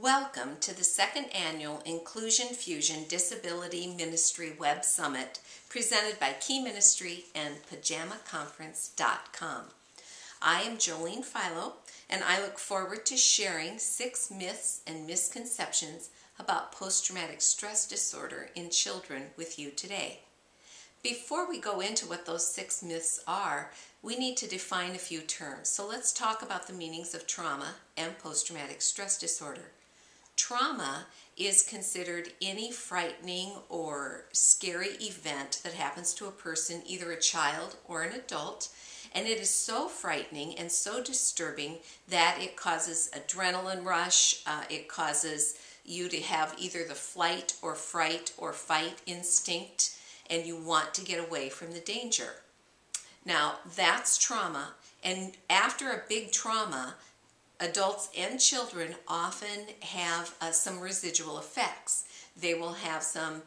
Welcome to the second annual Inclusion Fusion Disability Ministry Web Summit presented by Key Ministry and PajamaConference.com. I am Jolene Philo, and I look forward to sharing 6 myths and misconceptions about post-traumatic stress disorder in children with you today. Before we go into what those 6 myths are, we need to define a few terms. So let's talk about the meanings of trauma and post-traumatic stress disorder. Trauma is considered any frightening or scary event that happens to a person, either a child or an adult, and it is so frightening and so disturbing that it causes adrenaline rush. It causes you to have either the flight or fright or fight instinct, and you want to get away from the danger. Now, that's trauma, and after a big trauma, adults and children often have some residual effects. They will have some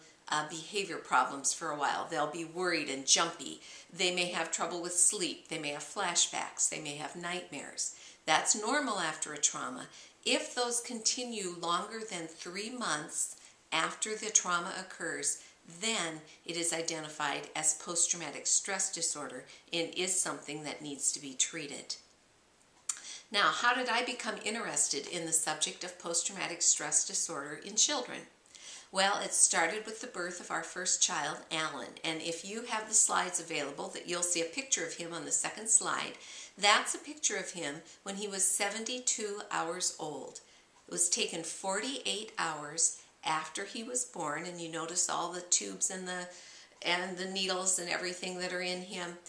behavior problems for a while. They'll be worried and jumpy. They may have trouble with sleep. They may have flashbacks. They may have nightmares. That's normal after a trauma. If those continue longer than 3 months after the trauma occurs, then it is identified as post-traumatic stress disorder and is something that needs to be treated. Now, how did I become interested in the subject of post-traumatic stress disorder in children? Well, it started with the birth of our first child, Alan, and if you have the slides available, that you'll see a picture of him on the second slide. That's a picture of him when he was 72 hours old. It was taken 48 hours after he was born, and you notice all the tubes and the needles and everything that are in him.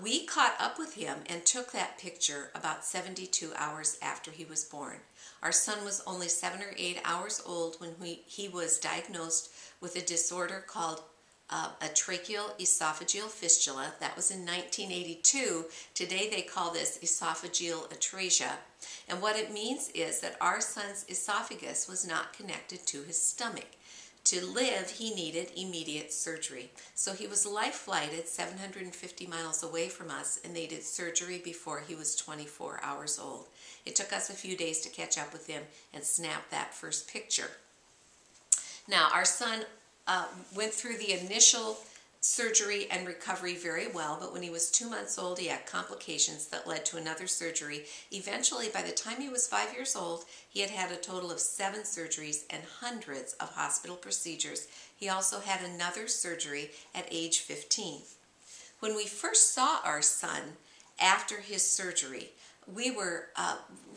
We caught up with him and took that picture about 72 hours after he was born. Our son was only 7 or 8 hours old when he was diagnosed with a disorder called a tracheal esophageal fistula. That was in 1982. Today they call this esophageal atresia. And what it means is that our son's esophagus was not connected to his stomach. To live, he needed immediate surgery. So he was life-flighted 750 miles away from us, and they did surgery before he was 24 hours old. It took us a few days to catch up with him and snap that first picture. Now, our son went through the initial surgery and recovery very well, but when he was 2 months old, he had complications that led to another surgery. Eventually, by the time he was 5 years old, he had had a total of 7 surgeries and hundreds of hospital procedures. He also had another surgery at age 15. When we first saw our son after his surgery, we were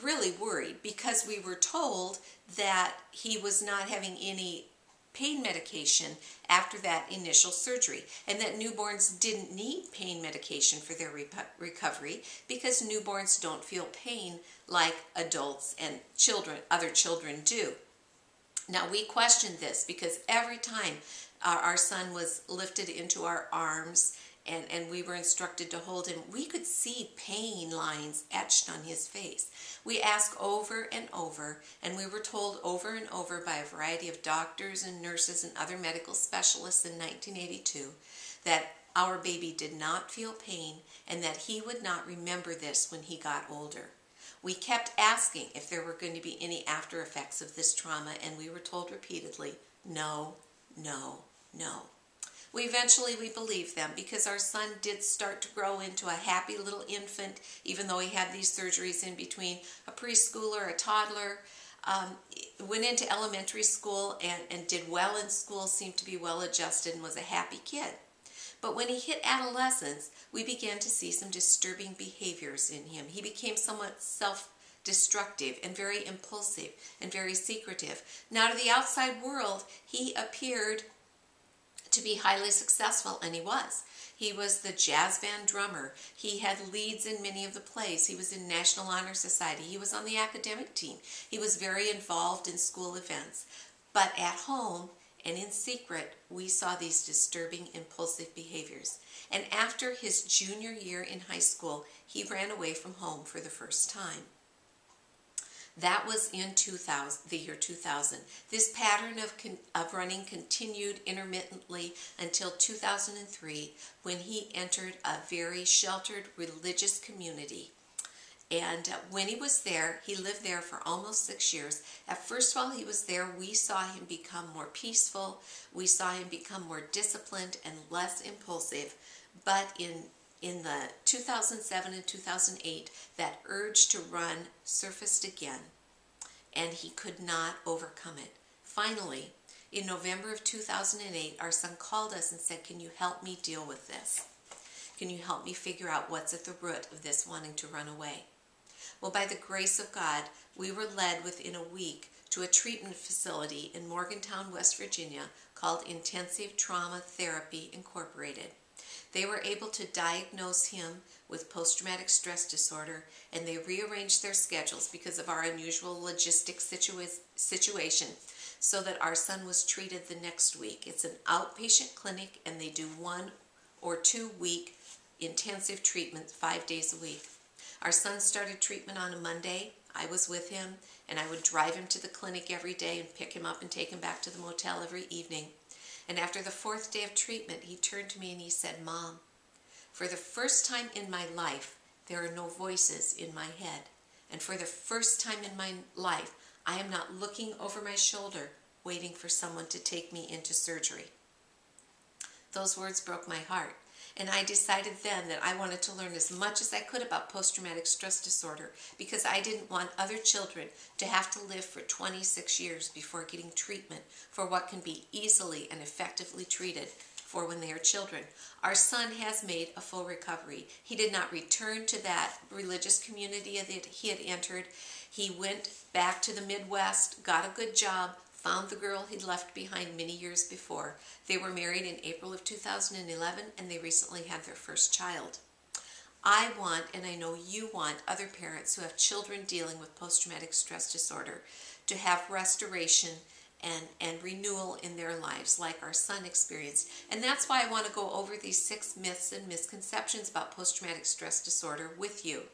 really worried because we were told that he was not having any pain medication after that initial surgery, and that newborns didn't need pain medication for their recovery because newborns don't feel pain like adults and other children do. Now, we questioned this because every time our son was lifted into our arms and we were instructed to hold him, we could see pain lines etched on his face. We asked over and over, and we were told over and over by a variety of doctors and nurses and other medical specialists in 1982 that our baby did not feel pain and that he would not remember this when he got older. We kept asking if there were going to be any after effects of this trauma, and we were told repeatedly, no, no, no. We believed them because our son did start to grow into a happy little infant, even though he had these surgeries in between, a preschooler, a toddler, went into elementary school and did well in school, seemed to be well adjusted, and was a happy kid. But when he hit adolescence, we began to see some disturbing behaviors in him. He became somewhat self-destructive and very impulsive and very secretive. Now, to the outside world, he appeared to be highly successful, and he was. He was the jazz band drummer. He had leads in many of the plays. He was in National Honor Society. He was on the academic team. He was very involved in school events. But at home and in secret, we saw these disturbing, impulsive behaviors. And after his junior year in high school, he ran away from home for the first time. That was in the year 2000. This pattern of running continued intermittently until 2003, when he entered a very sheltered religious community. And when he was there, he lived there for almost 6 years. At first, while he was there, we saw him become more peaceful. We saw him become more disciplined and less impulsive. But in the 2007 and 2008, that urge to run surfaced again, and he could not overcome it. Finally, in November of 2008, our son called us and said, "Can you help me deal with this? Can you help me figure out what's at the root of this wanting to run away?" Well, by the grace of God, we were led within a week to a treatment facility in Morgantown, West Virginia called Intensive Trauma Therapy Incorporated. They were able to diagnose him with post-traumatic stress disorder, and they rearranged their schedules because of our unusual logistics situation so that our son was treated the next week. It's an outpatient clinic, and they do 1 or 2 week intensive treatment 5 days a week. Our son started treatment on a Monday. I was with him, and I would drive him to the clinic every day and pick him up and take him back to the motel every evening. And after the 4th day of treatment, he turned to me and he said, "Mom, for the first time in my life, there are no voices in my head. And for the first time in my life, I am not looking over my shoulder waiting for someone to take me into surgery." Those words broke my heart. And I decided then that I wanted to learn as much as I could about post-traumatic stress disorder because I didn't want other children to have to live for 26 years before getting treatment for what can be easily and effectively treated for when they are children. Our son has made a full recovery. He did not return to that religious community that he had entered. He went back to the Midwest, got a good job, found the girl he'd left behind many years before. They were married in April of 2011, and they recently had their first child. I want, and I know you want, other parents who have children dealing with post-traumatic stress disorder to have restoration and renewal in their lives like our son experienced. And that's why I want to go over these 6 myths and misconceptions about post-traumatic stress disorder with you.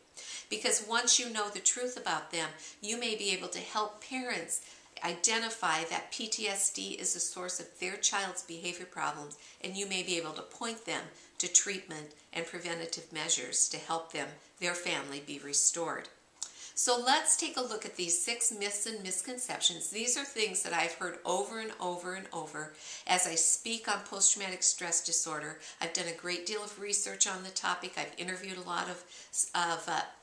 Because once you know the truth about them, you may be able to help parents identify that PTSD is the source of their child's behavior problems, and you may be able to point them to treatment and preventative measures to help them, their family, be restored. So let's take a look at these 6 myths and misconceptions. These are things that I've heard over and over and over as I speak on post-traumatic stress disorder. I've done a great deal of research on the topic. I've interviewed a lot of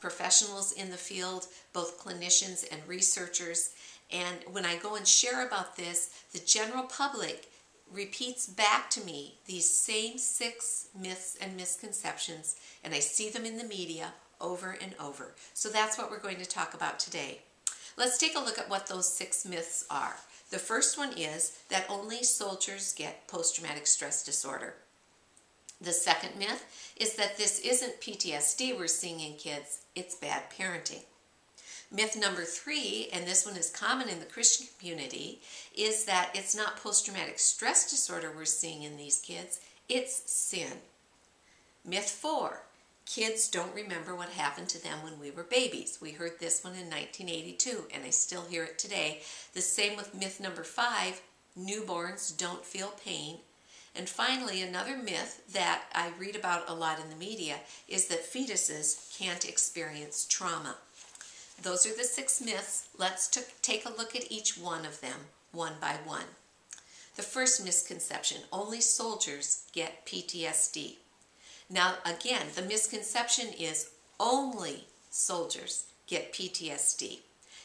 professionals in the field, both clinicians and researchers. And when I go and share about this, the general public repeats back to me these same 6 myths and misconceptions, and I see them in the media over and over. So that's what we're going to talk about today. Let's take a look at what those 6 myths are. The first one is that only soldiers get post-traumatic stress disorder. The second myth is that this isn't PTSD we're seeing in kids, it's bad parenting. Myth number 3, and this one is common in the Christian community, is that it's not post-traumatic stress disorder we're seeing in these kids, it's sin. Myth 4, kids don't remember what happened to them when we were babies. We heard this one in 1982, and I still hear it today. The same with myth number 5, newborns don't feel pain. And finally, another myth that I read about a lot in the media is that fetuses can't experience trauma. Those are the 6 myths. Let's take a look at each one of them, one by one. The first misconception, only soldiers get PTSD. Now, again, the misconception is only soldiers get PTSD.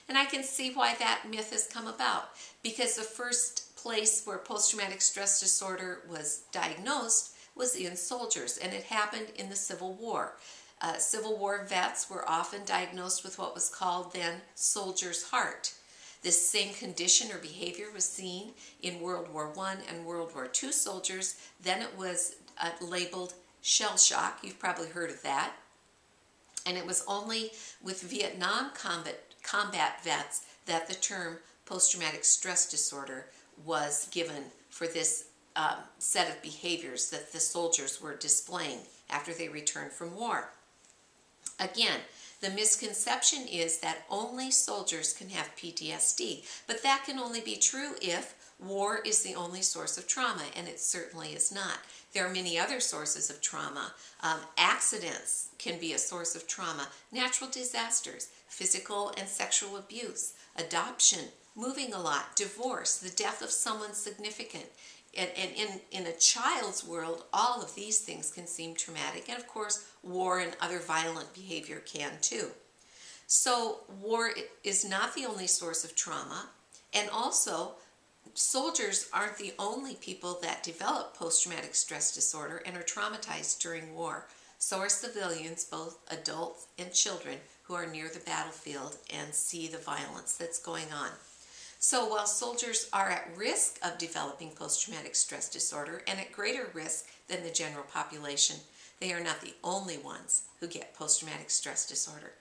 And I can see why that myth has come about, because the first place where post-traumatic stress disorder was diagnosed was in soldiers, and it happened in the Civil War. Civil War vets were often diagnosed with what was called then soldier's heart. This same condition or behavior was seen in World War I and World War II soldiers. Then it was labeled shell shock. You've probably heard of that. And it was only with Vietnam combat vets that the term post-traumatic stress disorder was given for this set of behaviors that the soldiers were displaying after they returned from war. Again, The misconception is that only soldiers can have PTSD, but that can only be true if war is the only source of trauma, and it certainly is not. There are many other sources of trauma. Accidents can be a source of trauma, natural disasters, physical and sexual abuse, adoption, moving a lot, divorce, the death of someone significant. And in a child's world, all of these things can seem traumatic. And of course, war and other violent behavior can too. So war is not the only source of trauma. And also, soldiers aren't the only people that develop post-traumatic stress disorder and are traumatized during war. So are civilians, both adults and children, who are near the battlefield and see the violence that's going on. So while soldiers are at risk of developing post-traumatic stress disorder and at greater risk than the general population, they are not the only ones who get post-traumatic stress disorder.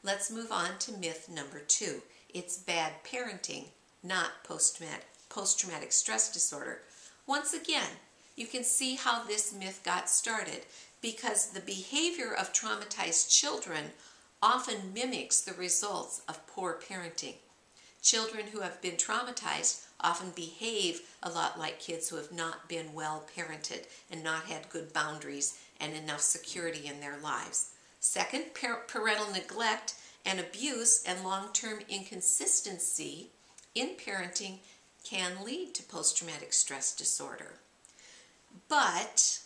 Let's move on to myth number 2. It's bad parenting, not post-traumatic stress disorder. Once again, you can see how this myth got started because the behavior of traumatized children often mimics the results of poor parenting. Children who have been traumatized often behave a lot like kids who have not been well parented and not had good boundaries and enough security in their lives. Second, parental neglect and abuse and long-term inconsistency in parenting can lead to post-traumatic stress disorder. But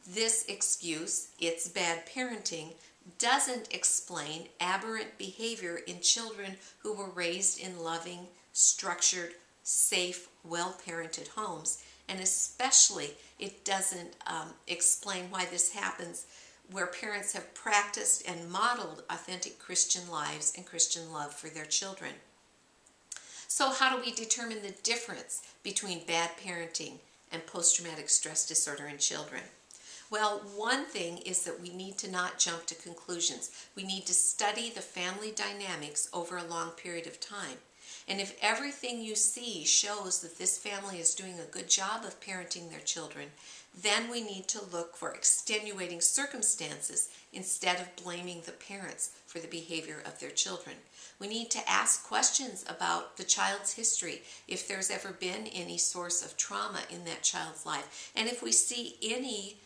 this excuse, it's bad parenting, doesn't explain aberrant behavior in children who were raised in loving, structured, safe, well-parented homes. And especially, it doesn't explain why this happens where parents have practiced and modeled authentic Christian lives and Christian love for their children. So how do we determine the difference between bad parenting and post-traumatic stress disorder in children? Well, one thing is that we need to not jump to conclusions. We need to study the family dynamics over a long period of time. And if everything you see shows that this family is doing a good job of parenting their children, then we need to look for extenuating circumstances instead of blaming the parents for the behavior of their children. We need to ask questions about the child's history, if there's ever been any source of trauma in that child's life. And if we see any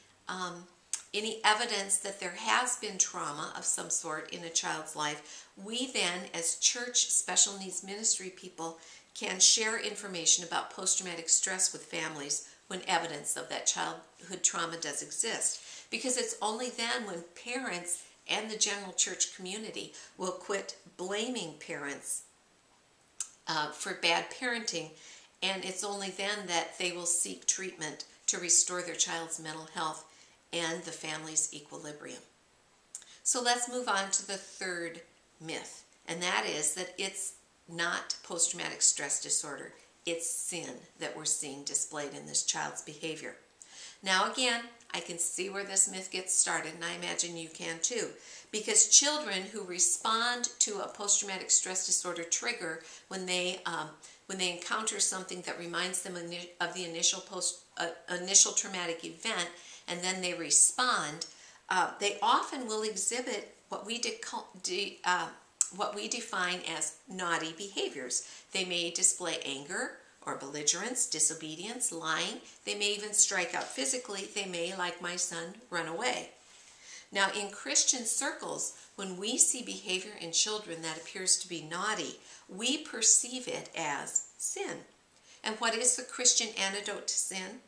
evidence that there has been trauma of some sort in a child's life, we then, as church special needs ministry people, can share information about post-traumatic stress with families when evidence of that childhood trauma does exist. Because it's only then when parents and the general church community will quit blaming parents for bad parenting, and it's only then that they will seek treatment to restore their child's mental health and the family's equilibrium. So let's move on to the third myth, and that is that it's not post-traumatic stress disorder. It's sin that we're seeing displayed in this child's behavior. Now again, I can see where this myth gets started, and I imagine you can too, because children who respond to a post-traumatic stress disorder trigger when they encounter something that reminds them of the initial traumatic event, and then they respond, they often will exhibit what we define as naughty behaviors. They may display anger or belligerence, disobedience, lying. They may even strike out physically. They may, like my son, run away. Now, in Christian circles, when we see behavior in children that appears to be naughty, we perceive it as sin. And what is the Christian antidote to sin?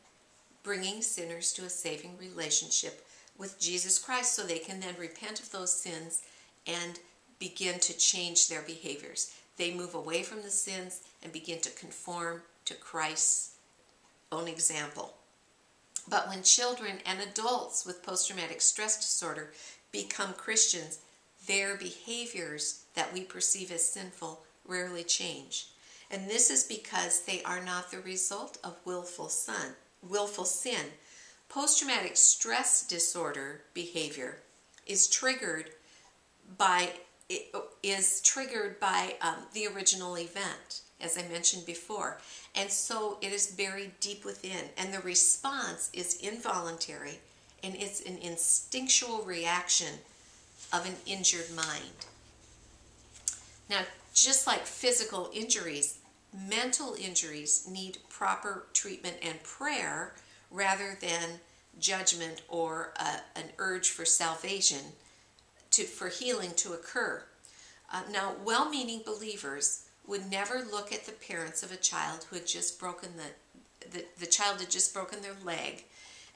Bringing sinners to a saving relationship with Jesus Christ so they can then repent of those sins and begin to change their behaviors. They move away from the sins and begin to conform to Christ's own example. But when children and adults with post-traumatic stress disorder become Christians, their behaviors that we perceive as sinful rarely change. And this is because they are not the result of willful sin. Post-traumatic stress disorder behavior is triggered by the original event, as I mentioned before. And so it is buried deep within, and the response is involuntary, and it's an instinctual reaction of an injured mind. Now, just like physical injuries, mental injuries need proper treatment and prayer rather than judgment or an urge for salvation for healing to occur. Now, well-meaning believers would never look at the parents of a child who had just broken the child had just broken their leg,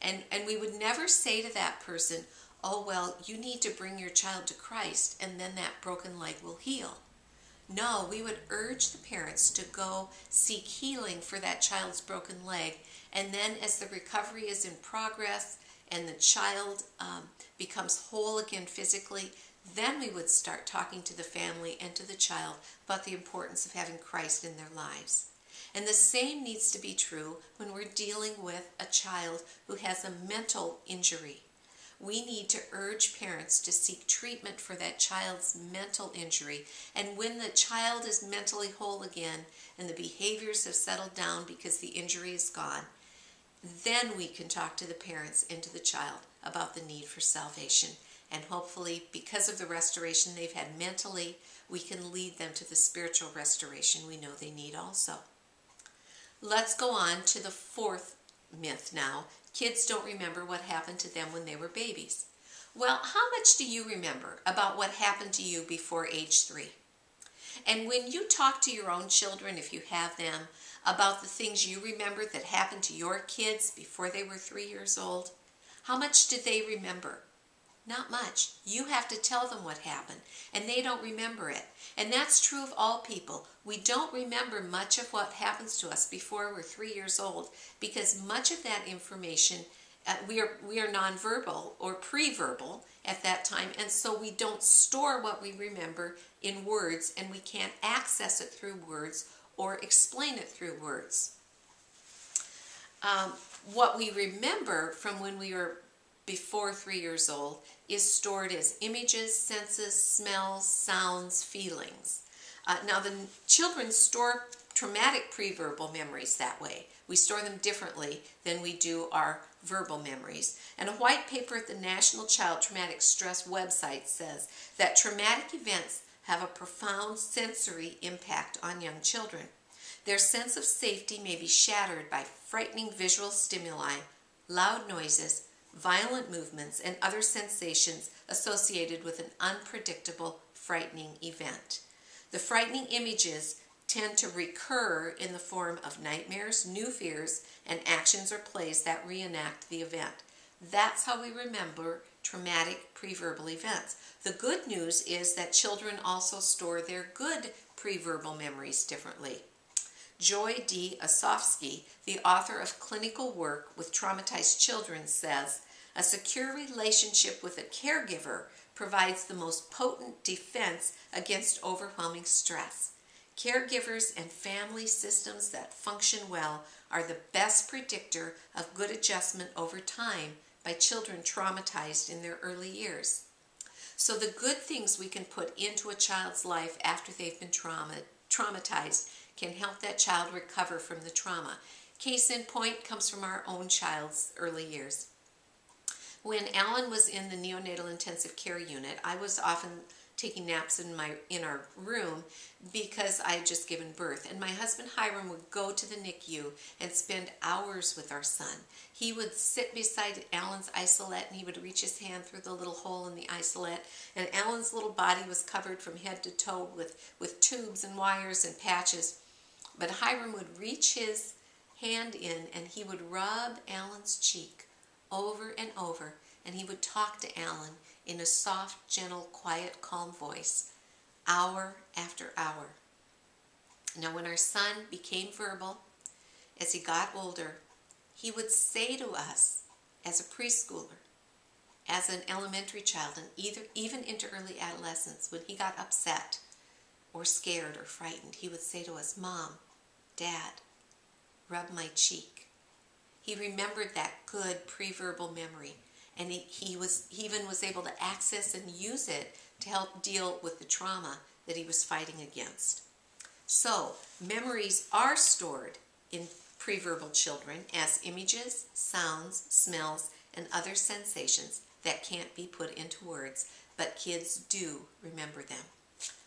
and we would never say to that person, oh, well, you need to bring your child to Christ and then that broken leg will heal. No, we would urge the parents to go seek healing for that child's broken leg, and then as the recovery is in progress and the child becomes whole again physically, then we would start talking to the family and to the child about the importance of having Christ in their lives. And the same needs to be true when we're dealing with a child who has a mental injury. We need to urge parents to seek treatment for that child's mental injury. And when the child is mentally whole again and the behaviors have settled down because the injury is gone, then we can talk to the parents and to the child about the need for salvation. And hopefully, because of the restoration they've had mentally, we can lead them to the spiritual restoration we know they need also. Let's go on to the fourth myth now. Kids don't remember what happened to them when they were babies. Well, how much do you remember about what happened to you before age 3? And when you talk to your own children, if you have them, about the things you remember that happened to your kids before they were 3 years old, how much did they remember? Not much. You have to tell them what happened, and they don't remember it. And that's true of all people. We don't remember much of what happens to us before we're 3 years old, because much of that information, we are nonverbal or pre-verbal at that time, and so we don't store what we remember in words, and we can't access it through words or explain it through words. What we remember from when we were before 3 years old is stored as images, senses, smells, sounds, feelings. Now the children store traumatic pre-verbal memories that way. We store them differently than we do our verbal memories. And a white paper at the National Child Traumatic Stress website says that traumatic events have a profound sensory impact on young children. Their sense of safety may be shattered by frightening visual stimuli, loud noises, violent movements, and other sensations associated with an unpredictable, frightening event. The frightening images tend to recur in the form of nightmares, new fears, and actions or plays that reenact the event. That's how we remember traumatic pre-verbal events. The good news is that children also store their good pre-verbal memories differently. Joy D. Osofsky, the author of clinical work with traumatized children, says, a secure relationship with a caregiver provides the most potent defense against overwhelming stress. Caregivers and family systems that function well are the best predictor of good adjustment over time by children traumatized in their early years. So the good things we can put into a child's life after they've been traumatized can help that child recover from the trauma. Case in point comes from our own child's early years. When Alan was in the neonatal intensive care unit, I was often taking naps in our room because I had just given birth. And my husband Hiram would go to the NICU and spend hours with our son. He would sit beside Alan's isolette and he would reach his hand through the little hole in the isolette, and Alan's little body was covered from head to toe with tubes and wires and patches. But Hiram would reach his hand in and he would rub Alan's cheek over and over, and he would talk to Alan in a soft, gentle, quiet, calm voice, hour after hour. Now, when our son became verbal, as he got older, he would say to us, as a preschooler, as an elementary child, and even into early adolescence, when he got upset or scared or frightened, he would say to us, Mom, Dad, rub my cheek. He remembered that good pre-verbal memory, and he even was able to access and use it to help deal with the trauma that he was fighting against. So, memories are stored in pre-verbal children as images, sounds, smells, and other sensations that can't be put into words, but kids do remember them.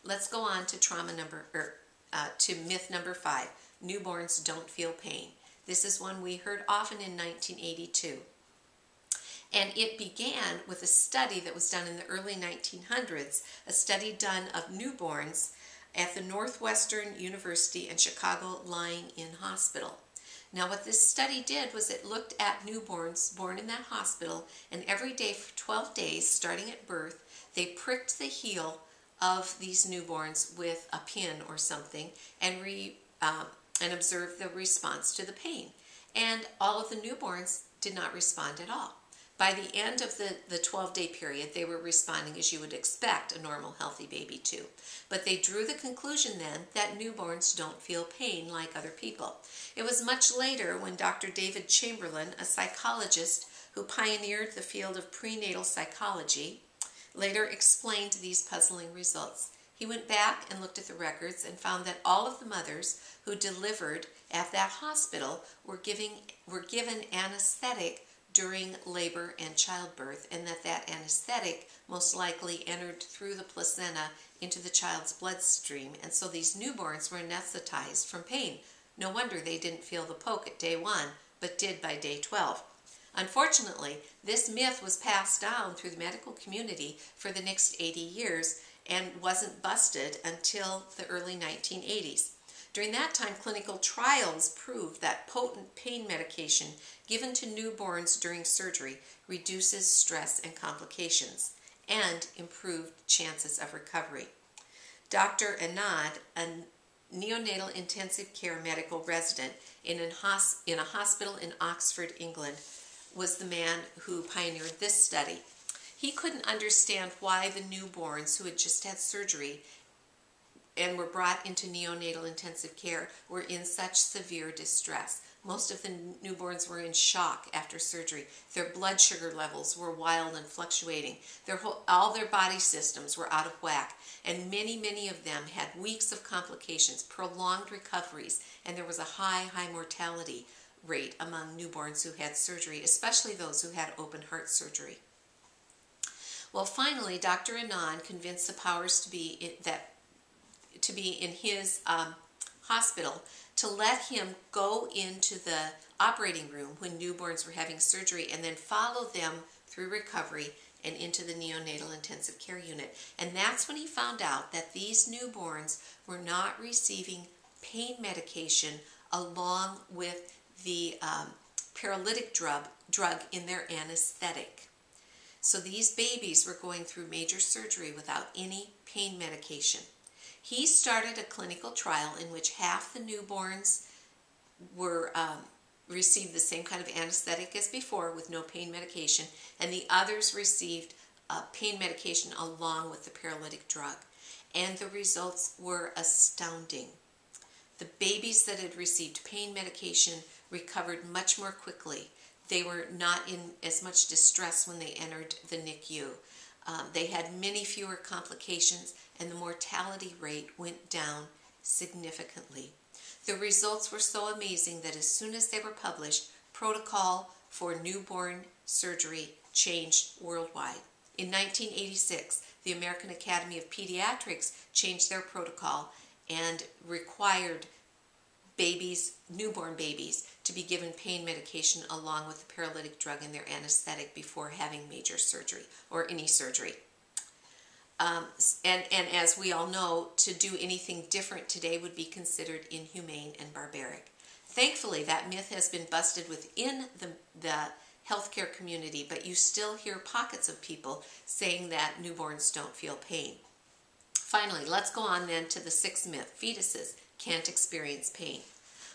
Let's go on to to myth number 5. Newborns don't feel pain. This is one we heard often in 1982. And it began with a study that was done in the early 1900s, a study done of newborns at the Northwestern University and Chicago Lying-In Hospital. Now what this study did was it looked at newborns born in that hospital, and every day for 12 days, starting at birth, they pricked the heel of these newborns with a pin or something and observed the response to the pain. And all of the newborns did not respond at all. By the end of the 12-day period, they were responding as you would expect a normal, healthy baby to. But they drew the conclusion then that newborns don't feel pain like other people. It was much later when Dr. David Chamberlain, a psychologist who pioneered the field of prenatal psychology, later explained these puzzling results. He went back and looked at the records and found that all of the mothers who delivered at that hospital were given anesthetic during labor and childbirth, and that anesthetic most likely entered through the placenta into the child's bloodstream, and so these newborns were anesthetized from pain. No wonder they didn't feel the poke at day 1, but did by day 12. Unfortunately, this myth was passed down through the medical community for the next 80 years and wasn't busted until the early 1980s. During that time, clinical trials proved that potent pain medication given to newborns during surgery reduces stress and complications and improved chances of recovery. Dr. Anand, a neonatal intensive care medical resident in a hospital in Oxford, England, was the man who pioneered this study. He couldn't understand why the newborns who had just had surgery and were brought into neonatal intensive care were in such severe distress. Most of the newborns were in shock after surgery. Their blood sugar levels were wild and fluctuating. All their body systems were out of whack, and many of them had weeks of complications, prolonged recoveries, and there was a high mortality rate among newborns who had surgery, especially those who had open heart surgery. Well, finally, Dr. Anand convinced the powers to be in his hospital to let him go into the operating room when newborns were having surgery and then follow them through recovery and into the neonatal intensive care unit. And that's when he found out that these newborns were not receiving pain medication along with the paralytic drug in their anesthetic. So these babies were going through major surgery without any pain medication. He started a clinical trial in which half the newborns received the same kind of anesthetic as before with no pain medication, and the others received pain medication along with the paralytic drug. And the results were astounding. The babies that had received pain medication recovered much more quickly. They were not in as much distress when they entered the NICU. They had many fewer complications, and the mortality rate went down significantly. The results were so amazing that as soon as they were published, protocol for newborn surgery changed worldwide. In 1986, the American Academy of Pediatrics changed their protocol and required newborn babies, to be given pain medication along with the paralytic drug in their anesthetic before having major surgery or any surgery. And as we all know, to do anything different today would be considered inhumane and barbaric. Thankfully, that myth has been busted within the healthcare community, but you still hear pockets of people saying that newborns don't feel pain. Finally, let's go on then to the 6th myth: fetuses can't experience pain.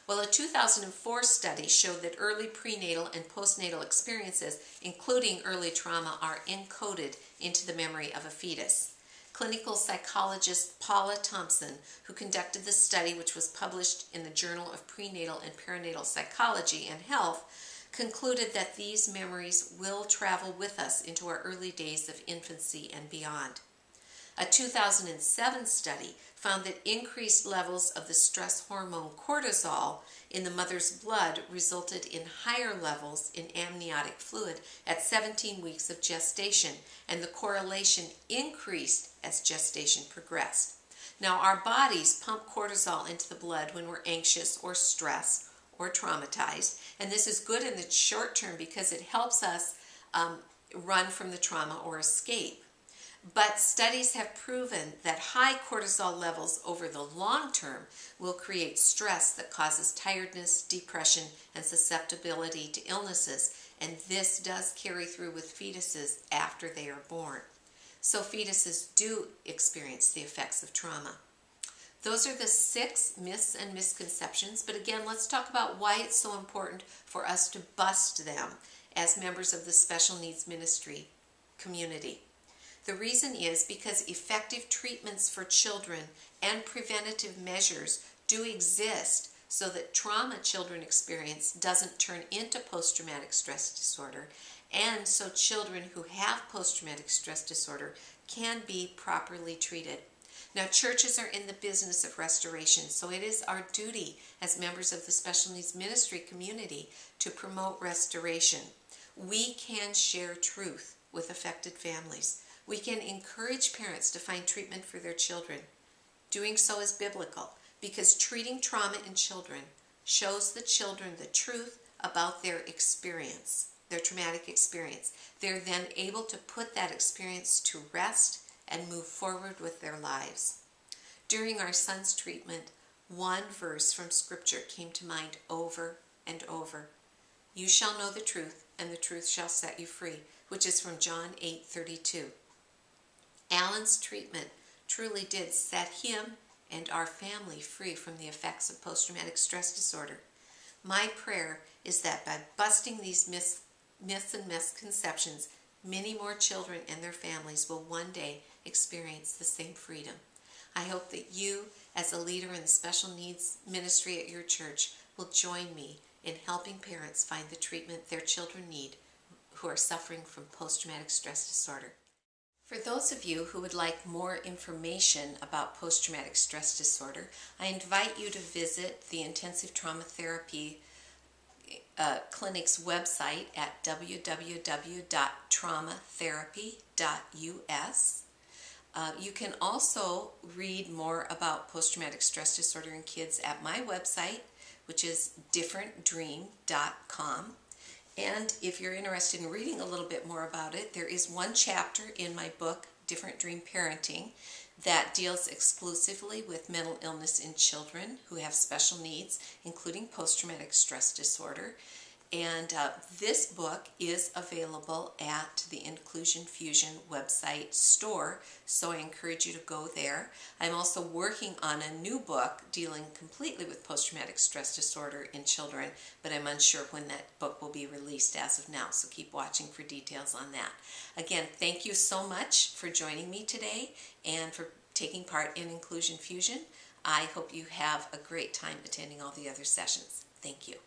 Well, a 2004 study showed that early prenatal and postnatal experiences, including early trauma, are encoded into the memory of a fetus. Clinical psychologist Paula Thompson, who conducted the study, which was published in the Journal of Prenatal and Perinatal Psychology and Health, concluded that these memories will travel with us into our early days of infancy and beyond. A 2007 study found that increased levels of the stress hormone cortisol in the mother's blood resulted in higher levels in amniotic fluid at 17 weeks of gestation, and the correlation increased as gestation progressed. Now, our bodies pump cortisol into the blood when we're anxious or stressed or traumatized, and this is good in the short term because it helps us run from the trauma or escape. But studies have proven that high cortisol levels over the long term will create stress that causes tiredness, depression, and susceptibility to illnesses, and this does carry through with fetuses after they are born. So fetuses do experience the effects of trauma. Those are the 6 myths and misconceptions, but again, let's talk about why it's so important for us to bust them as members of the special needs ministry community. The reason is because effective treatments for children and preventative measures do exist so that trauma children experience doesn't turn into post-traumatic stress disorder, and so children who have post-traumatic stress disorder can be properly treated. Now, churches are in the business of restoration, so it is our duty as members of the special needs ministry community to promote restoration. We can share truth with affected families. We can encourage parents to find treatment for their children. Doing so is biblical because treating trauma in children shows the children the truth about their experience, their traumatic experience. They're then able to put that experience to rest and move forward with their lives. During our son's treatment, one verse from Scripture came to mind over and over. You shall know the truth, and the truth shall set you free, which is from John 8:32. Alan's treatment truly did set him and our family free from the effects of post-traumatic stress disorder. My prayer is that by busting these myths and misconceptions, many more children and their families will one day experience the same freedom. I hope that you, as a leader in the special needs ministry at your church, will join me in helping parents find the treatment their children need who are suffering from post-traumatic stress disorder. For those of you who would like more information about post-traumatic stress disorder, I invite you to visit the Intensive Trauma Therapy Clinic's website at www.traumatherapy.us. You can also read more about post-traumatic stress disorder in kids at my website, which is differentdream.com. And if you're interested in reading a little bit more about it, there is one chapter in my book, Different Dream Parenting, that deals exclusively with mental illness in children who have special needs, including post-traumatic stress disorder. And this book is available at the Inclusion Fusion website store, so I encourage you to go there. I'm also working on a new book dealing completely with post-traumatic stress disorder in children, but I'm unsure when that book will be released as of now, so keep watching for details on that. Again, thank you so much for joining me today and for taking part in Inclusion Fusion. I hope you have a great time attending all the other sessions. Thank you.